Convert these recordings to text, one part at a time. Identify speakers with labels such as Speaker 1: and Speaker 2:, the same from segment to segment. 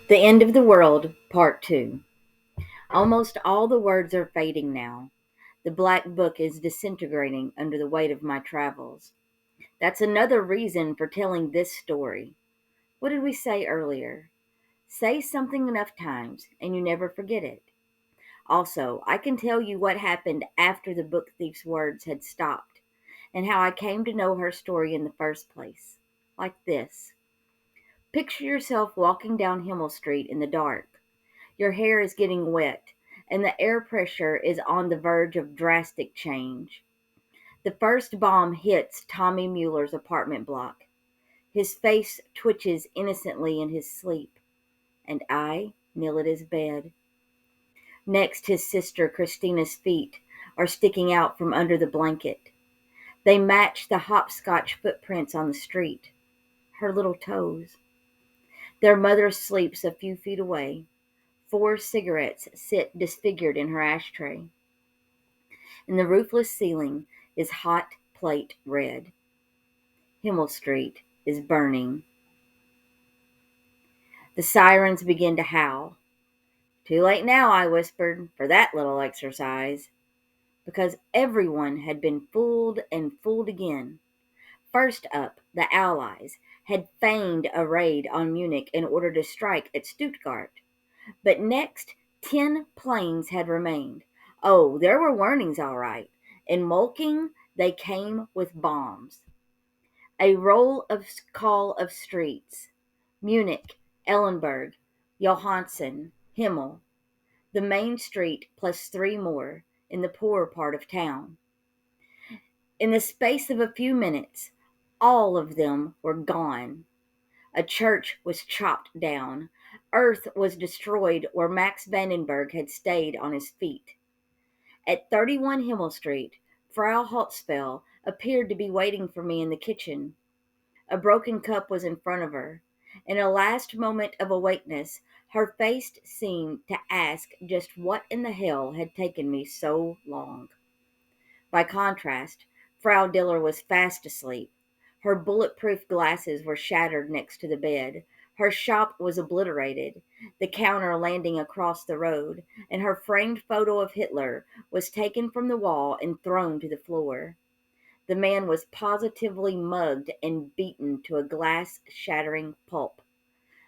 Speaker 1: The End of the World, Part 2. Almost all the words are fading now. The black book is disintegrating under the weight of my travels. That's another reason for telling this story. What did we say earlier? Say something enough times, and you never forget it. Also, I can tell you what happened after the book thief's words had stopped, and how I came to know her story in the first place. Like this. Picture yourself walking down Himmel Street in the dark. Your hair is getting wet, and the air pressure is on the verge of drastic change. The first bomb hits Tommy Mueller's apartment block. His face twitches innocently in his sleep, and I kneel at his bed. Next, his sister Christina's feet are sticking out from under the blanket. They match the hopscotch footprints on the street, her little toes. Their mother sleeps a few feet away. 4 cigarettes sit disfigured in her ashtray, and the roofless ceiling is hot plate red. Himmel Street is burning. The sirens begin to howl. Too late now, I whispered, for that little exercise, because everyone had been fooled and fooled again. First up, the Allies had feigned a raid on Munich in order to strike at Stuttgart. But next, 10 planes had remained. Oh, there were warnings, all right. In Molking, they came with bombs. A roll of call of streets. Munich, Ellenberg, Johansen, Himmel. The main street plus 3 more in the poorer part of town. In the space of a few minutes, all of them were gone. A church was chopped down. Earth was destroyed where Max Vandenberg had stayed on his feet. At 31 Himmel Street, Frau Holtzfeld appeared to be waiting for me in the kitchen. A broken cup was in front of her. In a last moment of awakeness, her face seemed to ask just what in the hell had taken me so long. By contrast, Frau Diller was fast asleep. Her bulletproof glasses were shattered next to the bed. Her shop was obliterated, the counter landing across the road, and her framed photo of Hitler was taken from the wall and thrown to the floor. The man was positively mugged and beaten to a glass-shattering pulp.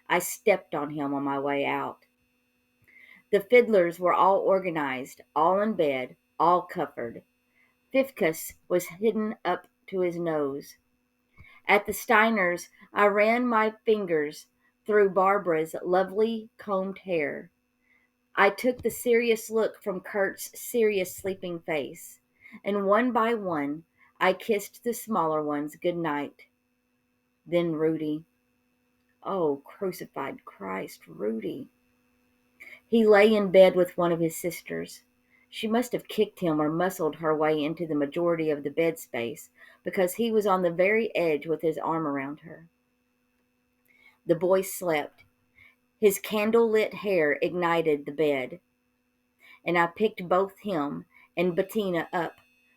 Speaker 1: I stepped on him on my way out. The fiddlers were all organized, all in bed, all covered. Fifkus was hidden up to his nose. At the Steiners, I ran my fingers through Barbara's lovely combed hair. I took the serious look from Kurt's serious sleeping face, and one by one I kissed the smaller ones good night. Then Rudy. Oh, crucified Christ, Rudy. He lay in bed with one of his sisters. She must have kicked him or muscled her way into the majority of the bed space, because he was on the very edge with his arm around her. The boy slept. His candle-lit hair ignited the bed, and I picked both him and Bettina up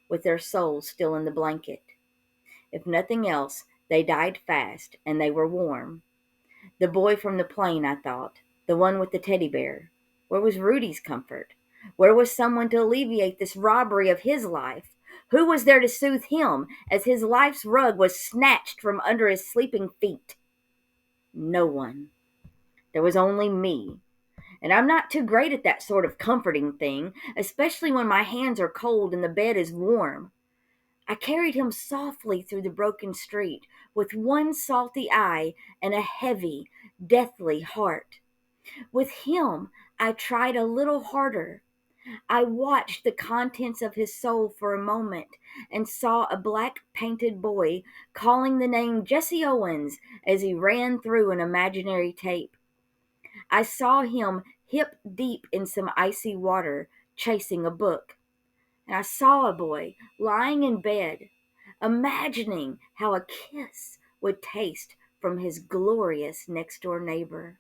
Speaker 1: with their souls still in the blanket. If nothing else, they died fast, and they were warm. The boy from the plane, I thought, the one with the teddy bear. Where was Rudy's comfort? Where was someone to alleviate this robbery of his life? Who was there to soothe him as his life's rug was snatched from under his sleeping feet? No one. There was only me. And I'm not too great at that sort of comforting thing, especially when my hands are cold and the bed is warm. I carried him softly through the broken street, with one salty eye and a heavy, deathly heart. With him, I tried a little harder. I watched the contents of his soul for a moment and saw a black painted boy calling the name Jesse Owens as he ran through an imaginary tape. I saw him hip deep in some icy water, chasing a book. And I saw a boy lying in bed, imagining how a kiss would taste from his glorious next door neighbor.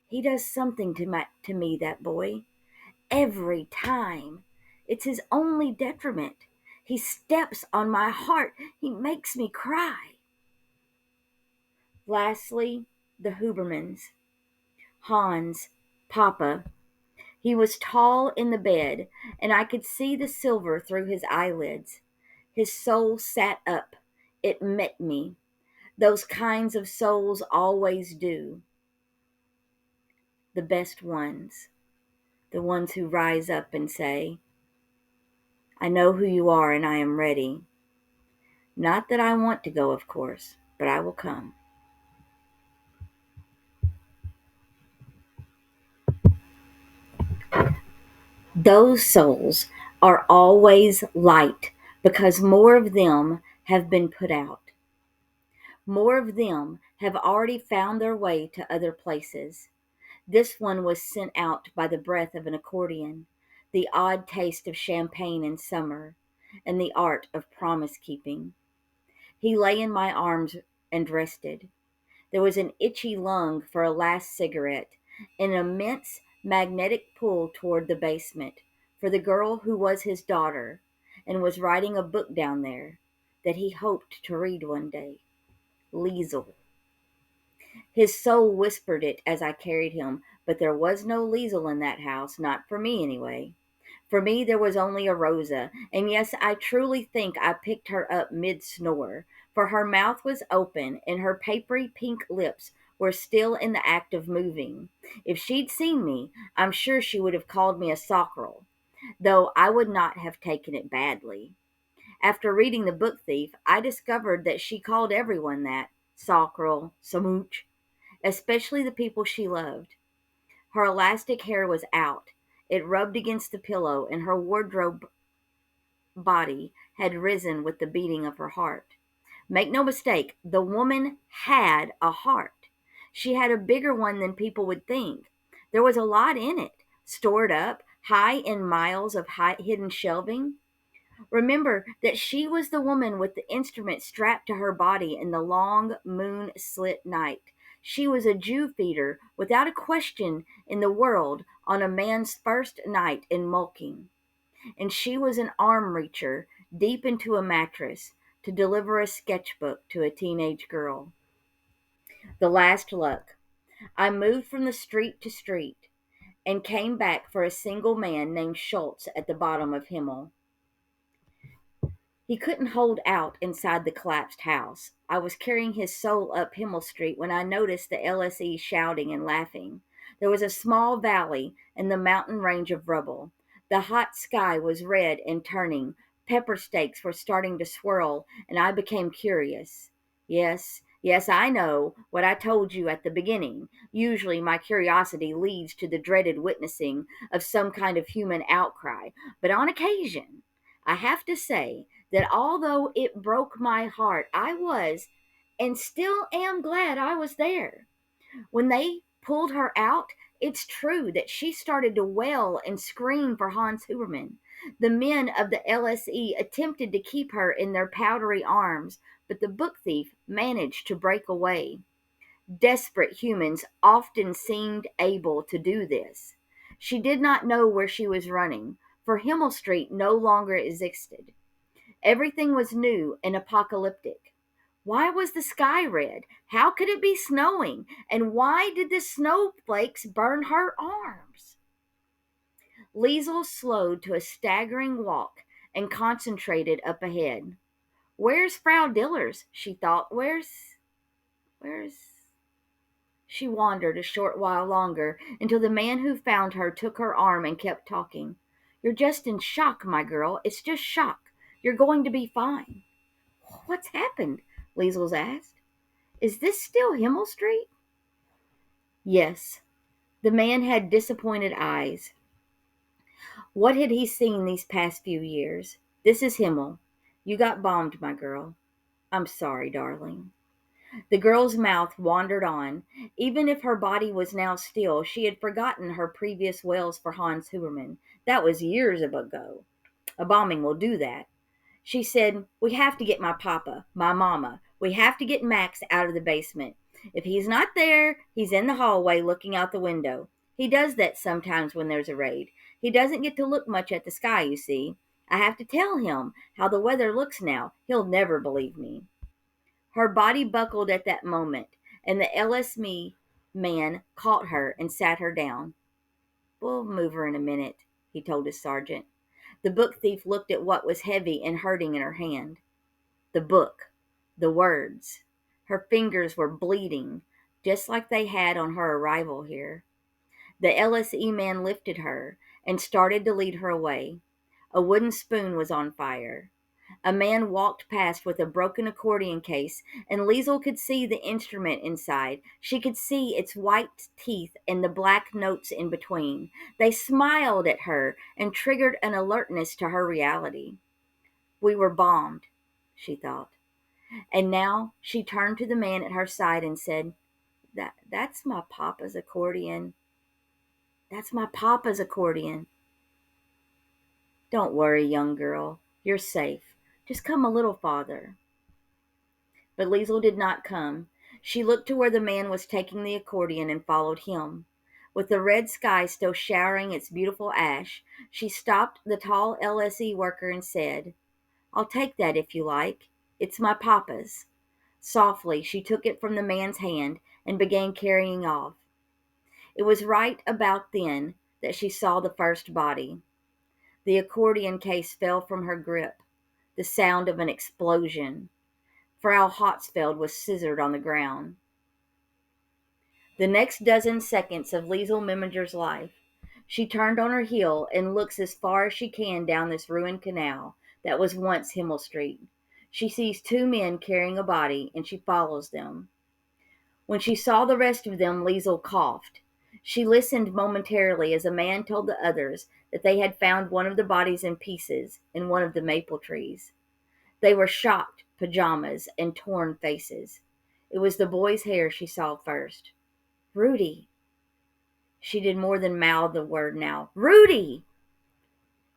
Speaker 1: He does something to me, that boy, every time. It's his only detriment. He steps on my heart. He makes me cry. Lastly, the Hubermans. Hans, Papa. He was tall in the bed, and I could see the silver through his eyelids. His soul sat up. It met me. Those kinds of souls always do. The best ones. The ones who rise up and say, I know who you are and I am ready. Not that I want to go, of course, but I will come. Those souls are always light because more of them have been put out. More of them have already found their way to other places. This one was sent out by the breath of an accordion, the odd taste of champagne in summer, and the art of promise keeping. He lay in my arms and rested. There was an itchy lung for a last cigarette, an immense magnetic pull toward the basement for the girl who was his daughter and was writing a book down there that he hoped to read one day. Liesel. His soul whispered it as I carried him, but there was no Liesel in that house, not for me anyway. For me, there was only a Rosa, and yes, I truly think I picked her up mid snore, for her mouth was open and her papery pink lips were still in the act of moving. If she'd seen me, I'm sure she would have called me a sockerel, though I would not have taken it badly. After reading The Book Thief, I discovered that she called everyone that sockerel, samooch, especially the people she loved. Her elastic hair was out. It rubbed against the pillow, and her wardrobe body had risen with the beating of her heart. Make no mistake, the woman had a heart. She had a bigger one than people would think. There was a lot in it, stored up high in miles of hidden shelving. Remember that she was the woman with the instrument strapped to her body in the long moon slit night. She was a Jew feeder without a question in the world on a man's first night in Mulking. And she was an arm reacher deep into a mattress to deliver a sketchbook to a teenage girl. The last luck. I moved from the street to street and came back for a single man named Schultz at the bottom of Himmel. He couldn't hold out inside the collapsed house. I was carrying his soul up Himmel Street when I noticed the LSE shouting and laughing. There was a small valley and the mountain range of rubble. The hot sky was red and turning. Pepper steaks were starting to swirl, and I became curious. Yes, yes, I know what I told you at the beginning. Usually my curiosity leads to the dreaded witnessing of some kind of human outcry, but on occasion, I have to say that although it broke my heart, I was and still am glad I was there. When they pulled her out, it's true that she started to wail and scream for Hans Huberman. The men of the LSE attempted to keep her in their powdery arms, but the book thief managed to break away. Desperate humans often seemed able to do this. She did not know where she was running, for Himmel Street no longer existed. Everything was new and apocalyptic. Why was the sky red? How could it be snowing? And why did the snowflakes burn her arms? Liesel slowed to a staggering walk and concentrated up ahead. Where's Frau Dillers? She thought. Where's. She wandered a short while longer until the man who found her took her arm and kept talking. You're just in shock, my girl. It's just shock. You're going to be fine. What's happened? Liesels asked. Is this still Himmel Street? Yes. The man had disappointed eyes. What had he seen these past few years? This is Himmel. You got bombed, my girl. I'm sorry, darling. The girl's mouth wandered on. Even if her body was now still, she had forgotten her previous wails for Hans Huberman. That was years ago. A bombing will do that. She said, we have to get my papa, my mama. We have to get Max out of the basement. If he's not there, he's in the hallway looking out the window. He does that sometimes when there's a raid. He doesn't get to look much at the sky, you see. I have to tell him how the weather looks now. He'll never believe me. Her body buckled at that moment, and the LSE man caught her and sat her down. "We'll move her in a minute," he told his sergeant. The book thief looked at what was heavy and hurting in her hand. The book. The words. Her fingers were bleeding, just like they had on her arrival here. The LSE man lifted her and started to lead her away. A wooden spoon was on fire. A man walked past with a broken accordion case, and Liesel could see the instrument inside. She could see its white teeth and the black notes in between. They smiled at her and triggered an alertness to her reality. We were bombed, she thought. And now she turned to the man at her side and said, That's my papa's accordion. That's my papa's accordion. Don't worry, young girl. You're safe. Just come a little farther. But Liesel did not come. She looked to where the man was taking the accordion and followed him. With the red sky still showering its beautiful ash, she stopped the tall LSE worker and said, I'll take that if you like. It's my papa's. Softly, she took it from the man's hand and began carrying off. It was right about then that she saw the first body. The accordion case fell from her grip. The sound of an explosion. Frau Hatzfeld was scissored on the ground. The next dozen seconds of Liesel Memiger's life, she turned on her heel and looks as far as she can down this ruined canal that was once Himmel Street. She sees two men carrying a body, and she follows them. When she saw the rest of them, Liesel coughed. She listened momentarily as a man told the others that they had found one of the bodies in pieces in one of the maple trees. They were shocked pajamas and torn faces. It was the boy's hair she saw first. Rudy. She did more than mouth the word now. Rudy!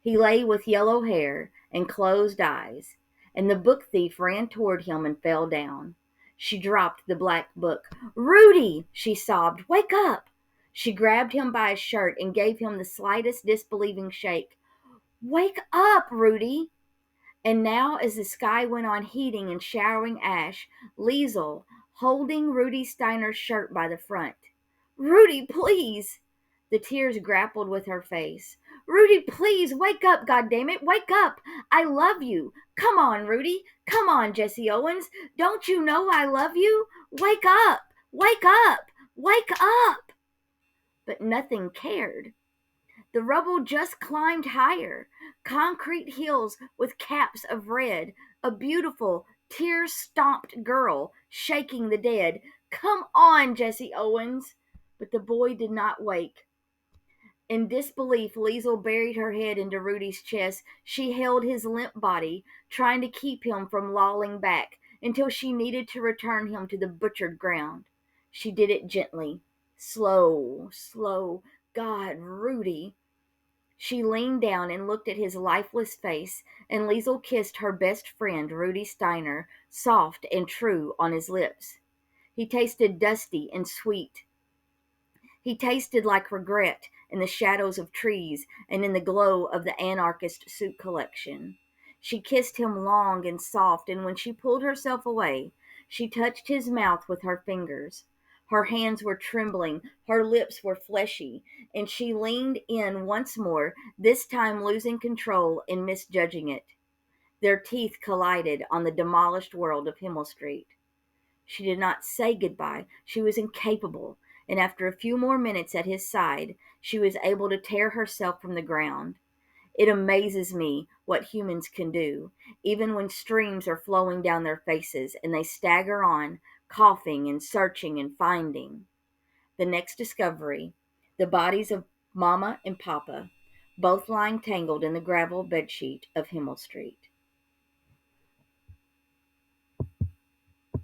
Speaker 1: He lay with yellow hair and closed eyes, and the book thief ran toward him and fell down. She dropped the black book. Rudy! She sobbed. Wake up! She grabbed him by his shirt and gave him the slightest disbelieving shake. Wake up, Rudy! And now, as the sky went on heating and showering ash, Liesel, holding Rudy Steiner's shirt by the front. Rudy, please! The tears grappled with her face. Rudy, please, wake up, goddammit, wake up! I love you! Come on, Rudy! Come on, Jesse Owens! Don't you know I love you? Wake up! Wake up! Wake up! But nothing cared. The rubble just climbed higher. Concrete hills with caps of red. A beautiful, tear-stomped girl shaking the dead. Come on, Jesse Owens! But the boy did not wake. In disbelief, Liesel buried her head into Rudy's chest. She held his limp body, trying to keep him from lolling back until she needed to return him to the butchered ground. She did it gently. Slow, slow. God, Rudy! She leaned down and looked at his lifeless face, and Liesel kissed her best friend, Rudy Steiner, soft and true on his lips. He tasted dusty and sweet. He tasted like regret in the shadows of trees and in the glow of the anarchist soup collection. She kissed him long and soft, and when she pulled herself away, she touched his mouth with her fingers. Her hands were trembling, her lips were fleshy, and she leaned in once more, this time losing control and misjudging it. Their teeth collided on the demolished world of Himmel Street. She did not say goodbye. She was incapable, and after a few more minutes at his side, she was able to tear herself from the ground. It amazes me what humans can do, even when streams are flowing down their faces and they stagger on, coughing and searching and finding. The next discovery, the bodies of Mama and Papa, both lying tangled in the gravel bedsheet of Himmel Street.